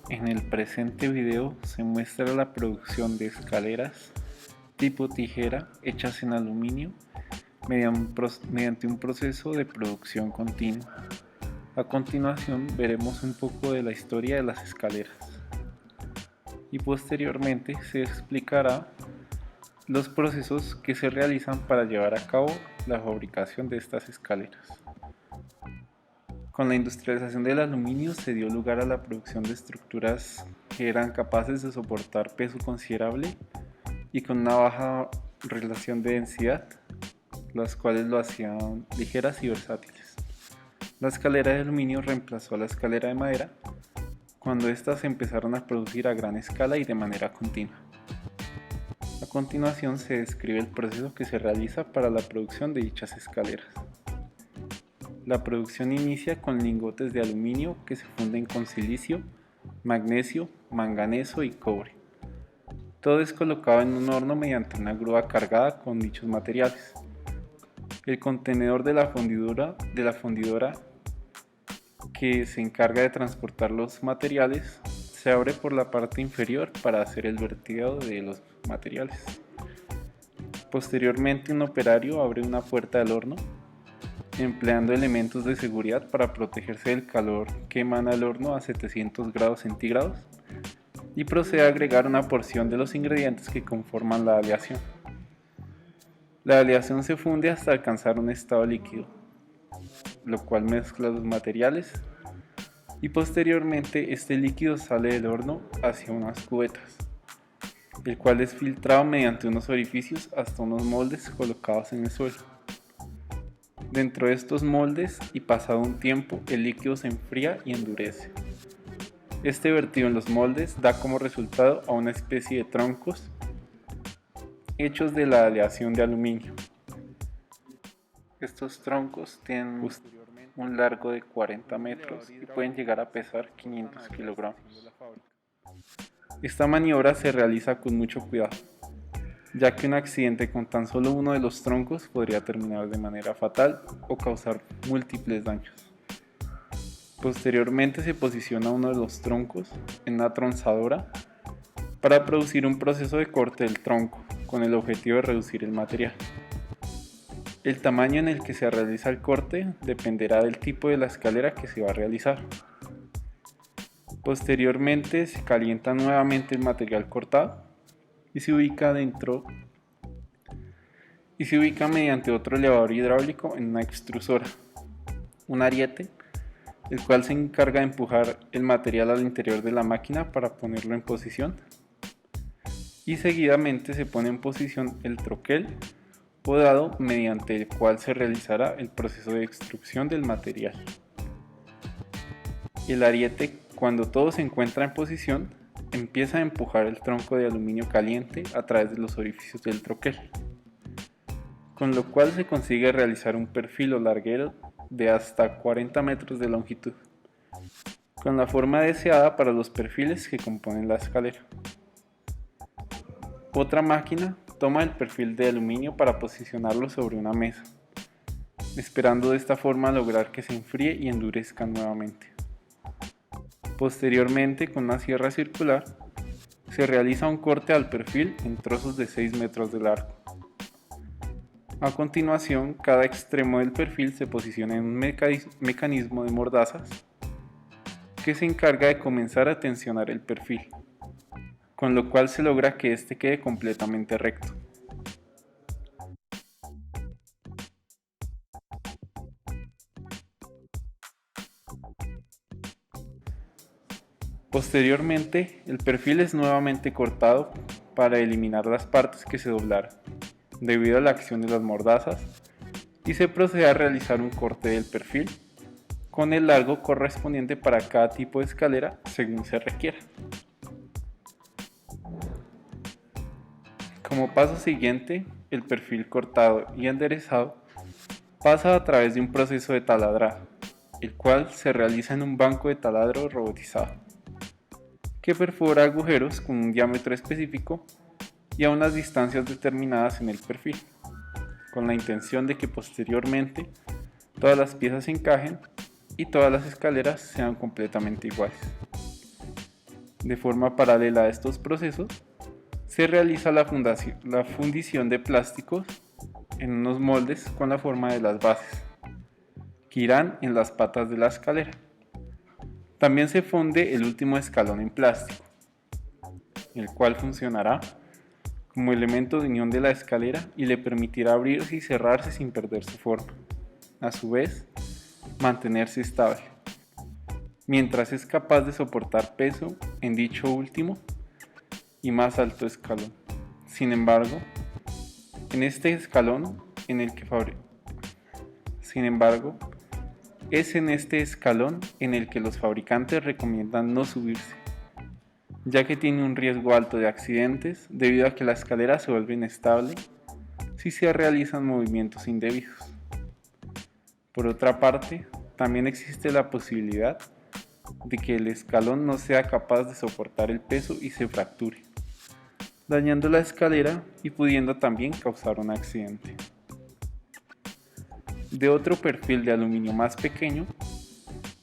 En el presente video se muestra la producción de escaleras tipo tijera hechas en aluminio mediante un proceso de producción continua. A continuación veremos un poco de la historia de las escaleras y posteriormente se explicará los procesos que se realizan para llevar a cabo la fabricación de estas escaleras. Con la industrialización del aluminio se dio lugar a la producción de estructuras que eran capaces de soportar peso considerable y con una baja relación de densidad, las cuales lo hacían ligeras y versátiles. La escalera de aluminio reemplazó a la escalera de madera cuando éstas empezaron a producir a gran escala y de manera continua. A continuación se describe el proceso que se realiza para la producción de dichas escaleras. La producción inicia con lingotes de aluminio que se funden con silicio, magnesio, manganeso y cobre. Todo es colocado en un horno mediante una grúa cargada con dichos materiales. El contenedor de la fundidora que se encarga de transportar los materiales se abre por la parte inferior para hacer el vertido de los materiales. Posteriormente un operario abre una puerta del horno empleando elementos de seguridad para protegerse del calor que emana el horno a 700 grados centígrados y procede a agregar una porción de los ingredientes que conforman la aleación. La aleación se funde hasta alcanzar un estado líquido, lo cual mezcla los materiales y posteriormente este líquido sale del horno hacia unas cubetas, el cual es filtrado mediante unos orificios hasta unos moldes colocados en el suelo. Dentro de estos moldes y pasado un tiempo el líquido se enfría y endurece. Este vertido en los moldes da como resultado a una especie de troncos hechos de la aleación de aluminio. Estos troncos tienen un largo de 40 metros y pueden llegar a pesar 500 kilogramos. Esta maniobra se realiza con mucho cuidado, ya que un accidente con tan solo uno de los troncos podría terminar de manera fatal o causar múltiples daños. Posteriormente se posiciona uno de los troncos en una tronzadora para producir un proceso de corte del tronco con el objetivo de reducir el material. El tamaño en el que se realiza el corte dependerá del tipo de la escalera que se va a realizar. Posteriormente se calienta nuevamente el material cortado y se ubica mediante otro elevador hidráulico en una extrusora, un ariete, el cual se encarga de empujar el material al interior de la máquina para ponerlo en posición, y seguidamente se pone en posición el troquel o dado mediante el cual se realizará el proceso de extrusión del material. El ariete, cuando todo se encuentra en posición, empieza a empujar el tronco de aluminio caliente a través de los orificios del troquel, con lo cual se consigue realizar un perfil o larguero de hasta 40 metros de longitud, con la forma deseada para los perfiles que componen la escalera. Otra máquina toma el perfil de aluminio para posicionarlo sobre una mesa, esperando de esta forma lograr que se enfríe y endurezca nuevamente. Posteriormente, con una sierra circular, se realiza un corte al perfil en trozos de 6 metros de largo. A continuación, cada extremo del perfil se posiciona en un mecanismo de mordazas que se encarga de comenzar a tensionar el perfil, con lo cual se logra que éste quede completamente recto. Posteriormente, el perfil es nuevamente cortado para eliminar las partes que se doblaron debido a la acción de las mordazas y se procede a realizar un corte del perfil con el largo correspondiente para cada tipo de escalera según se requiera. Como paso siguiente, el perfil cortado y enderezado pasa a través de un proceso de taladrado, el cual se realiza en un banco de taladro robotizado, que perfora agujeros con un diámetro específico y a unas distancias determinadas en el perfil. con la intención de que posteriormente todas las piezas encajen y todas las escaleras sean completamente iguales. De forma paralela a estos procesos, se realiza la fundición de plásticos en unos moldes con la forma de las bases, que irán en las patas de la escalera. También se funde el último escalón en plástico, el cual funcionará como elemento de unión de la escalera y le permitirá abrirse y cerrarse sin perder su forma. A su vez, mantenerse estable, mientras es capaz de soportar peso en dicho último y más alto escalón. Sin embargo, es en este escalón en el que los fabricantes recomiendan no subirse, ya que tiene un riesgo alto de accidentes debido a que la escalera se vuelve inestable si se realizan movimientos indebidos. Por otra parte, también existe la posibilidad de que el escalón no sea capaz de soportar el peso y se fracture, dañando la escalera y pudiendo también causar un accidente. De otro perfil de aluminio más pequeño,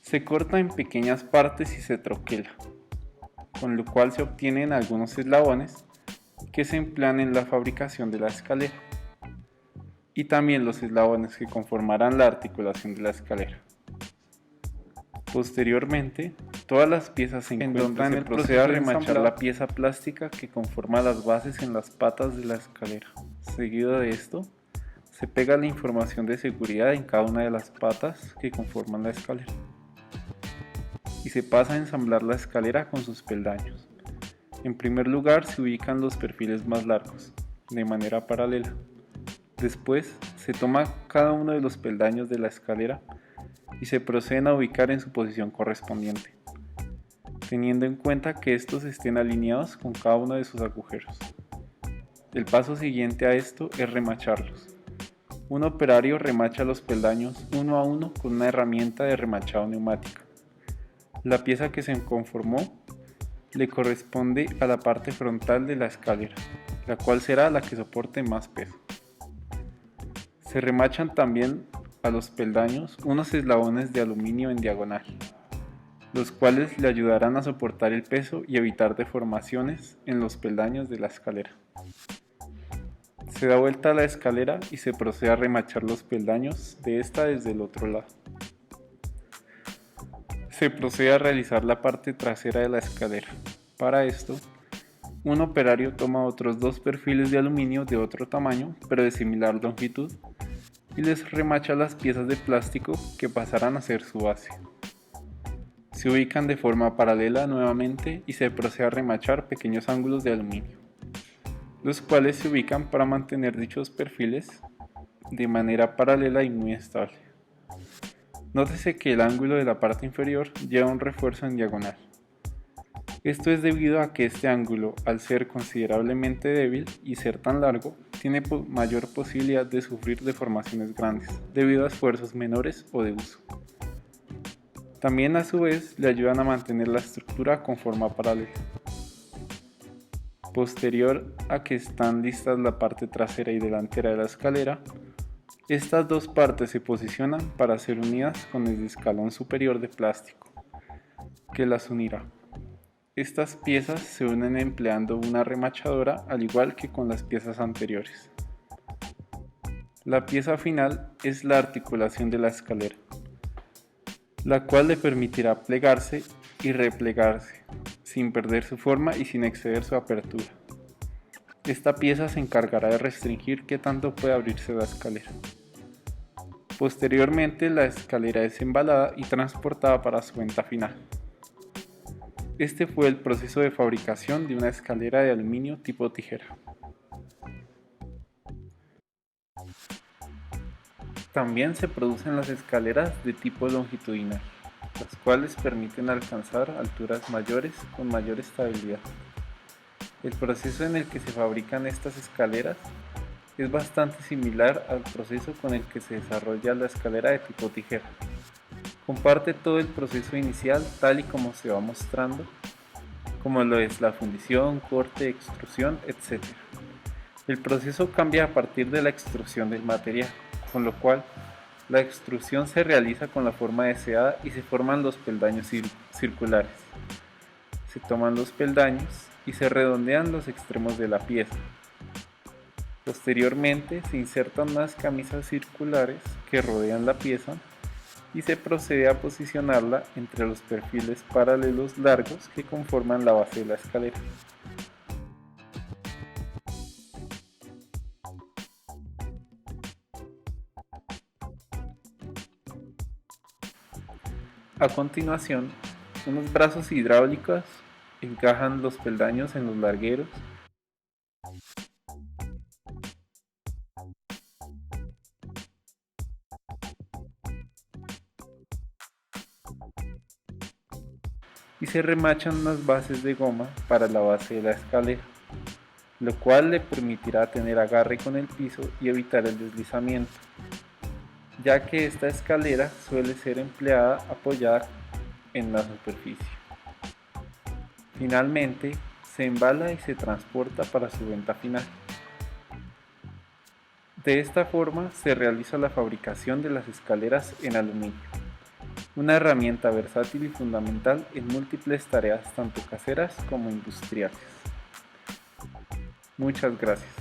se corta en pequeñas partes y se troquela, con lo cual se obtienen algunos eslabones que se emplean en la fabricación de la escalera, y también los eslabones que conformarán la articulación de la escalera. Posteriormente, todas las piezas se encuentran en el proceso de remachar la pieza plástica que conforma las bases en las patas de la escalera. Seguido de esto, se pega la información de seguridad en cada una de las patas que conforman la escalera y se pasa a ensamblar la escalera con sus peldaños. En primer lugar se ubican los perfiles más largos, de manera paralela. Después se toma cada uno de los peldaños de la escalera y se proceden a ubicar en su posición correspondiente, teniendo en cuenta que estos estén alineados con cada uno de sus agujeros. El paso siguiente a esto es remacharlos. Un operario remacha los peldaños uno a uno con una herramienta de remachado neumática. La pieza que se conformó le corresponde a la parte frontal de la escalera, la cual será la que soporte más peso. Se remachan también a los peldaños unos eslabones de aluminio en diagonal, los cuales le ayudarán a soportar el peso y evitar deformaciones en los peldaños de la escalera. Se da vuelta a la escalera y se procede a remachar los peldaños de esta desde el otro lado. Se procede a realizar la parte trasera de la escalera. Para esto, un operario toma otros dos perfiles de aluminio de otro tamaño, pero de similar longitud, y les remacha las piezas de plástico que pasarán a ser su base. Se ubican de forma paralela nuevamente y se procede a remachar pequeños ángulos de aluminio, los cuales se ubican para mantener dichos perfiles de manera paralela y muy estable. Nótese que el ángulo de la parte inferior lleva un refuerzo en diagonal. Esto es debido a que este ángulo, al ser considerablemente débil y ser tan largo, tiene mayor posibilidad de sufrir deformaciones grandes, debido a esfuerzos menores o de uso. También a su vez le ayudan a mantener la estructura con forma paralela. Posterior a que están listas la parte trasera y delantera de la escalera, estas dos partes se posicionan para ser unidas con el escalón superior de plástico, que las unirá. Estas piezas se unen empleando una remachadora al igual que con las piezas anteriores. La pieza final es la articulación de la escalera, la cual le permitirá plegarse y replegarse, sin perder su forma y sin exceder su apertura. Esta pieza se encargará de restringir qué tanto puede abrirse la escalera. Posteriormente, la escalera es embalada y transportada para su venta final. Este fue el proceso de fabricación de una escalera de aluminio tipo tijera. También se producen las escaleras de tipo longitudinal, las cuales permiten alcanzar alturas mayores con mayor estabilidad. El proceso en el que se fabrican estas escaleras es bastante similar al proceso con el que se desarrolla la escalera de tipo tijera. Comparte todo el proceso inicial tal y como se va mostrando, como lo es la fundición, corte, extrusión, etc. El proceso cambia a partir de la extrusión del material, con lo cual la extrusión se realiza con la forma deseada y se forman los peldaños circulares. Se toman los peldaños y se redondean los extremos de la pieza. Posteriormente se insertan unas camisas circulares que rodean la pieza y se procede a posicionarla entre los perfiles paralelos largos que conforman la base de la escalera. A continuación, unos brazos hidráulicos encajan los peldaños en los largueros y se remachan unas bases de goma para la base de la escalera, lo cual le permitirá tener agarre con el piso y evitar el deslizamiento, ya que esta escalera suele ser empleada apoyada en la superficie. Finalmente, se embala y se transporta para su venta final. De esta forma se realiza la fabricación de las escaleras en aluminio, una herramienta versátil y fundamental en múltiples tareas tanto caseras como industriales. Muchas gracias.